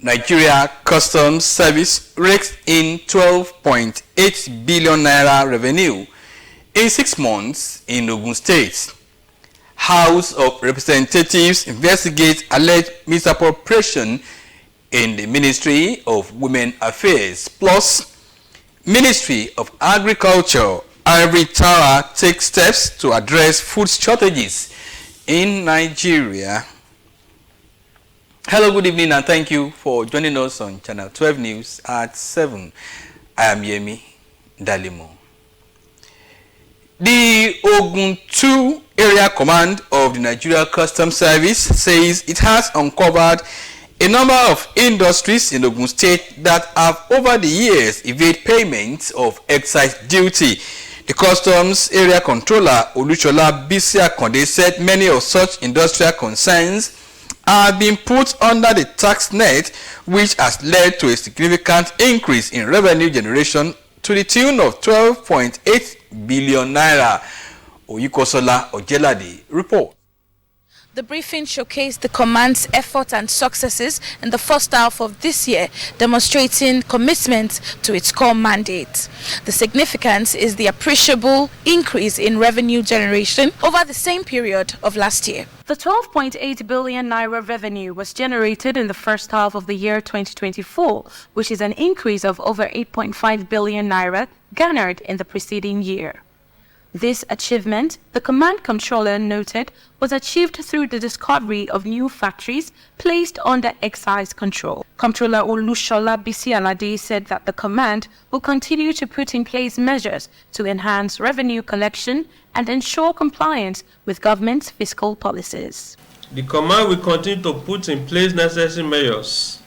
Nigeria Customs Service raked in 12.8 billion naira revenue in 6 months in Ogun State. House of Representatives investigate alleged misappropriation in the Ministry of Women Affairs. Plus, Ministry of Agriculture, Ivory Tower takes steps to address food shortages in Nigeria. Hello, good evening, and thank you for joining us on Channel 12 News at 7. I am Yemi Dalimo. The Ogun 2 Area Command of the Nigeria Customs Service says it has uncovered a number of industries in Ogun State that have over the years evaded payment of excise duty. The Customs Area Controller Olushola Bisi Akonde said many of such industrial concerns have been put under the tax net, which has led to a significant increase in revenue generation to the tune of 12.8 billion naira. Oyikosola Ojelade report. The briefing showcased the command's efforts and successes in the first half of this year, demonstrating commitment to its core mandate. The significance is the appreciable increase in revenue generation over the same period of last year. The 12.8 billion naira revenue was generated in the first half of the year 2024, which is an increase of over 8.5 billion naira garnered in the preceding year. This achievement, the Command Controller noted, was achieved through the discovery of new factories placed under excise control. Comptroller Olushola Bisi said that the Command will continue to put in place measures to enhance revenue collection and ensure compliance with government's fiscal policies. The Command will continue to put in place necessary measures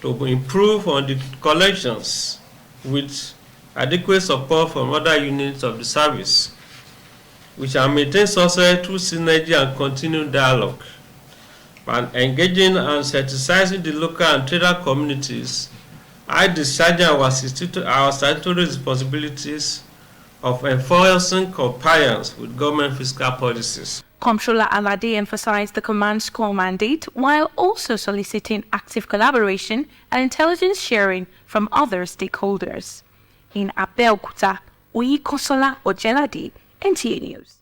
to improve on the collections with adequate support from other units of the service, which are maintained success through synergy and continued dialogue, and engaging and sensitizing the local and trader communities, I discharging our statutory responsibilities of enforcing compliance with government fiscal policies. Comptroller Alade emphasized the command's core mandate while also soliciting active collaboration and intelligence sharing from other stakeholders. In Abeokuta, Oyikosola Ojelade, NTA News.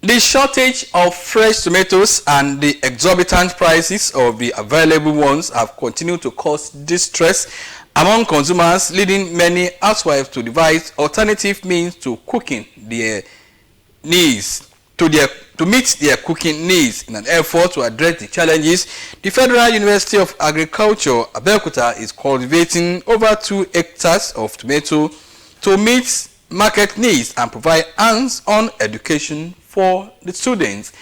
The shortage of fresh tomatoes and the exorbitant prices of the available ones have continued to cause distress among consumers, leading many housewives to devise alternative means to cooking their needs, to meet their cooking needs. In an effort to address the challenges, the Federal University of Agriculture, Abeokuta, is cultivating over 2 hectares of tomato to meet market needs and provide hands-on education for the students.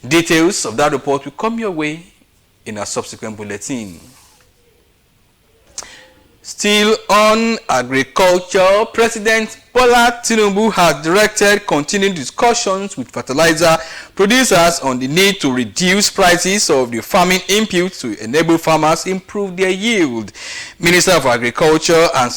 Details of that report will come your way in a subsequent bulletin. Still on agriculture, President Bola Tinubu has directed continued discussions with fertilizer producers on the need to reduce prices of the farming inputs to enable farmers improve their yield. Minister of Agriculture and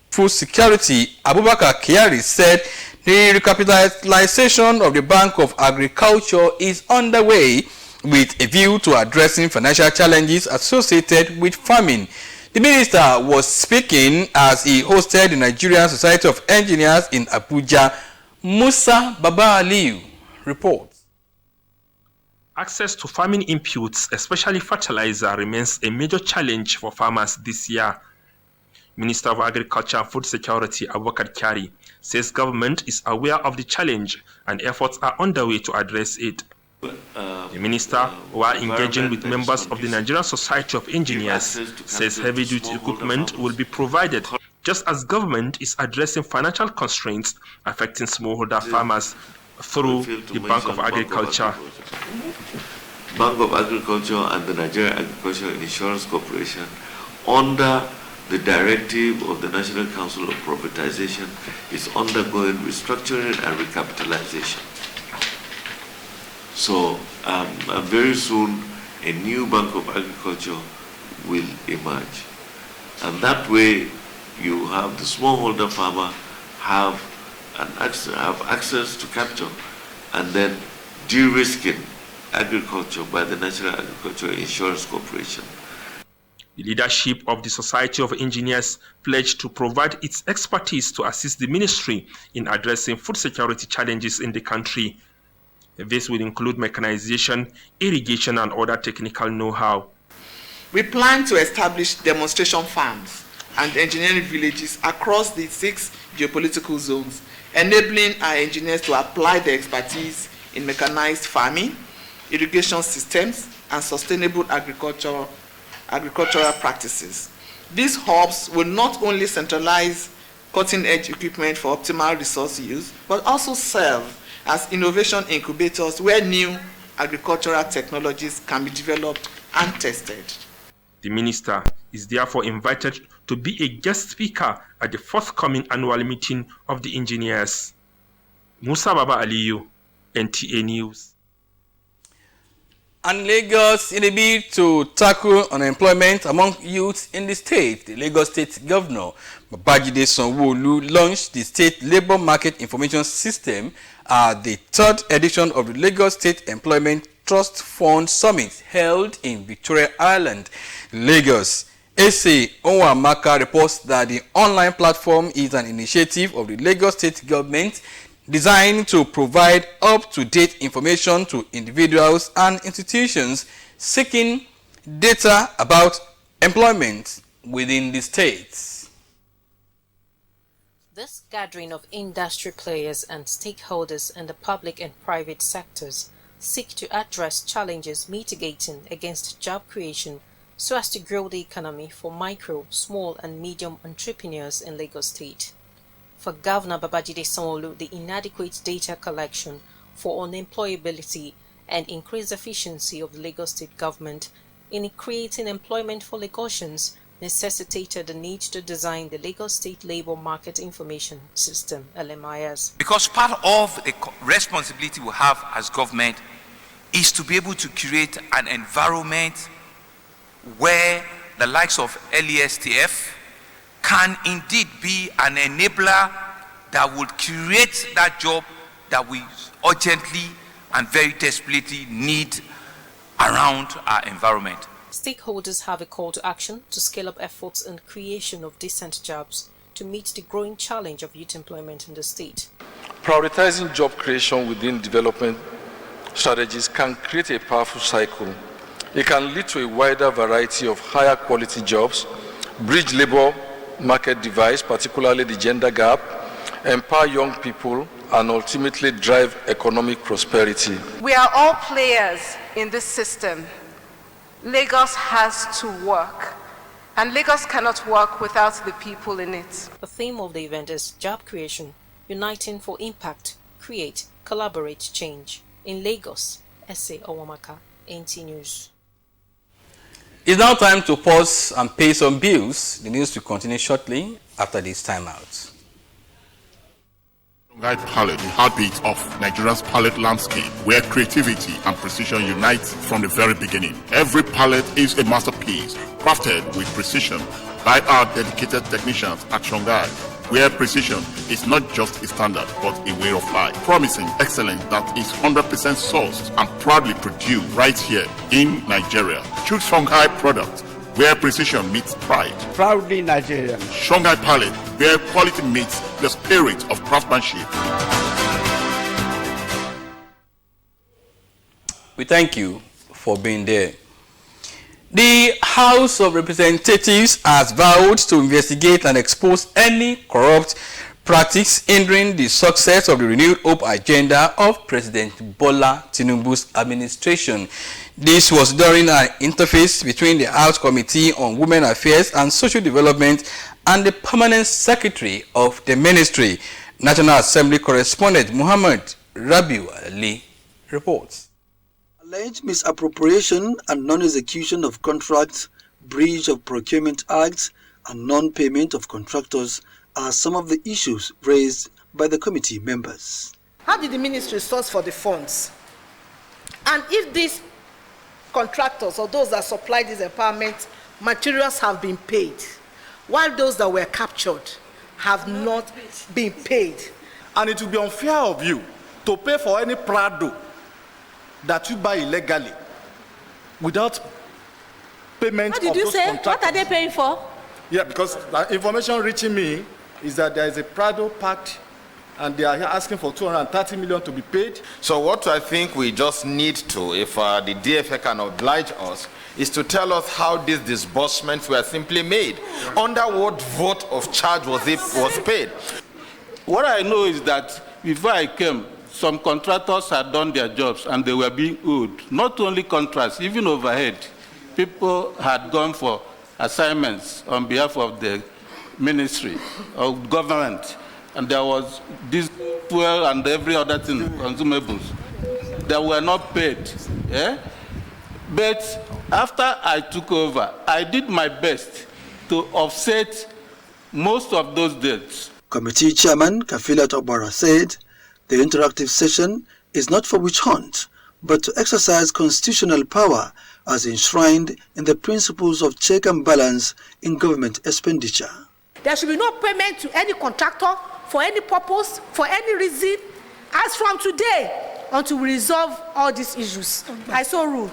Food Security Abubakar Kyari said the recapitalization of the Bank of Agriculture is underway with a view to addressing financial challenges associated with farming. The minister was speaking as he hosted the Nigerian Society of Engineers in Abuja. Musa Baba Aliyu reports. Access to farming inputs, especially fertilizer, remains a major challenge for farmers this year. Minister of Agriculture and Food Security Abubakar Kyari says government is aware of the challenge and efforts are underway to address it. The minister, while engaging with members of the Nigerian Society of Engineers, says heavy-duty equipment will be provided, just as government is addressing financial constraints affecting smallholder farmers through the Bank of Agriculture. Bank of Agriculture and the Nigerian Agricultural Insurance Corporation, under the directive of the National Council of Privatization, is undergoing restructuring and recapitalization. So very soon a new Bank of Agriculture will emerge. And that way you have the smallholder farmer have access to capital and then de-risking agriculture by the National Agricultural Insurance Corporation. The leadership of the Society of Engineers pledged to provide its expertise to assist the ministry in addressing food security challenges in the country. This will include mechanization, irrigation, and other technical know-how. We plan to establish demonstration farms and engineering villages across the 6 geopolitical zones, enabling our engineers to apply their expertise in mechanized farming, irrigation systems, and sustainable agricultural practices. These hubs will not only centralize cutting-edge equipment for optimal resource use, but also serve as innovation incubators where new agricultural technologies can be developed and tested. The minister is therefore invited to be a guest speaker at the forthcoming annual meeting of the engineers. Musa Baba Aliyu, NTA News. And Lagos, in a bid to tackle unemployment among youth in the state, the Lagos State Governor Babajide Sanwo-Olu launched the State Labour Market Information System at the 3rd edition of the Lagos State Employment Trust Fund Summit held in Victoria Island, Lagos. Ese Onwamaka reports that the online platform is an initiative of the Lagos State Government designed to provide up-to-date information to individuals and institutions seeking data about employment within the states. This gathering of industry players and stakeholders in the public and private sectors seek to address challenges mitigating against job creation so as to grow the economy for micro, small and medium entrepreneurs in Lagos State. For Governor Babajide Sanwo-Olu, the inadequate data collection for unemployability and increased efficiency of the Lagos State government in creating employment for Lagosians necessitated the need to design the Lagos State Labour Market Information System, LMIS. Because part of the responsibility we have as government is to be able to create an environment where the likes of LESTF can indeed be an enabler that would create that job that we urgently and very desperately need around our environment. Stakeholders have a call to action to scale up efforts in creation of decent jobs to meet the growing challenge of youth employment in the state. Prioritizing job creation within development strategies can create a powerful cycle. It can lead to a wider variety of higher quality jobs, bridge labor market divide, particularly the gender gap, empower young people, and ultimately drive economic prosperity. We are all players in this system. Lagos has to work, and Lagos cannot work without the people in it. The theme of the event is Job Creation, Uniting for Impact, Create, Collaborate, Change. In Lagos, Ese Owamaka, NT News. It's now time to pause and pay some bills. The news will continue shortly after this timeout. Guide Palette, the heartbeat of Nigeria's palette landscape, where creativity and precision unite from the very beginning. Every palette is a masterpiece, crafted with precision by our dedicated technicians at Shongai, where precision is not just a standard but a way of life, promising excellence that is 100% sourced and proudly produced right here in Nigeria. Choose Shongai products where precision meets pride. Proudly Nigerian. Shongai Palette, where quality meets the spirit of craftsmanship. We thank you for being there. The House of Representatives has vowed to investigate and expose any corrupt practice hindering the success of the renewed hope agenda of President Bola Tinubu's administration. This was during an interface between the House Committee on Women Affairs and Social Development and the Permanent Secretary of the Ministry. National Assembly correspondent Muhammad Rabiu Ali reports. Alleged misappropriation and non-execution of contracts, breach of procurement acts, and non-payment of contractors are some of the issues raised by the committee members. How did the ministry source for the funds? And if these contractors or those that supplied these empowerment materials have been paid, while those that were captured have not been paid? And it will be unfair of you to pay for any Prado that you buy illegally without payment What did of you those say? contractors. What are they paying for? Yeah, because the information reaching me is that there is a Prado pact and they are here asking for 230 million to be paid. So what I think we just need to, if the DFA can oblige us, is to tell us how these disbursements were simply made. Under what vote of charge was paid? What I know is that before I came, some contractors had done their jobs and they were being owed. Not only contracts, even overhead. People had gone for assignments on behalf of the ministry or government, and there was this fuel and every other thing, consumables, that were not paid. Yeah? But after I took over, I did my best to offset most of those debts. Committee Chairman Kafilat Obara said the interactive session is not for witch hunt, but to exercise constitutional power as enshrined in the principles of check and balance in government expenditure. There should be no payment to any contractor for any purpose, for any reason, as from today, until we resolve all these issues. I so rule.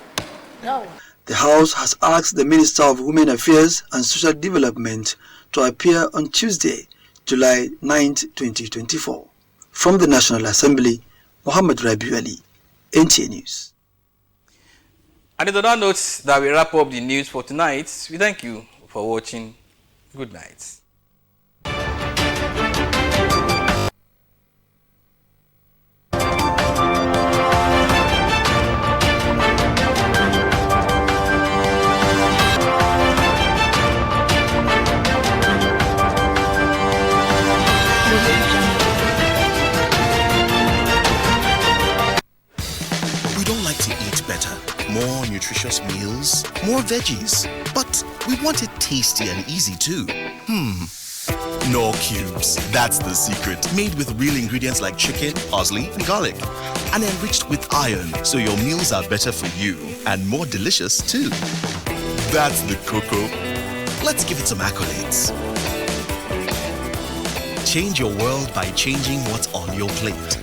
No. The House has asked the Minister of Women Affairs and Social Development to appear on Tuesday, July 9, 2024. From the National Assembly, Muhammad Rabiu Ali, NTA News. And it's on that note that we wrap up the news for tonight. We thank you for watching. Good night. We don't like to eat better, more nutritious meals, more veggies, but we want it tasty and easy too. Knorr Cubes, that's the secret. Made with real ingredients like chicken, parsley, and garlic, and enriched with iron, so your meals are better for you and more delicious too. That's the cocoa. Let's give it some accolades. Change your world by changing what's on your plate.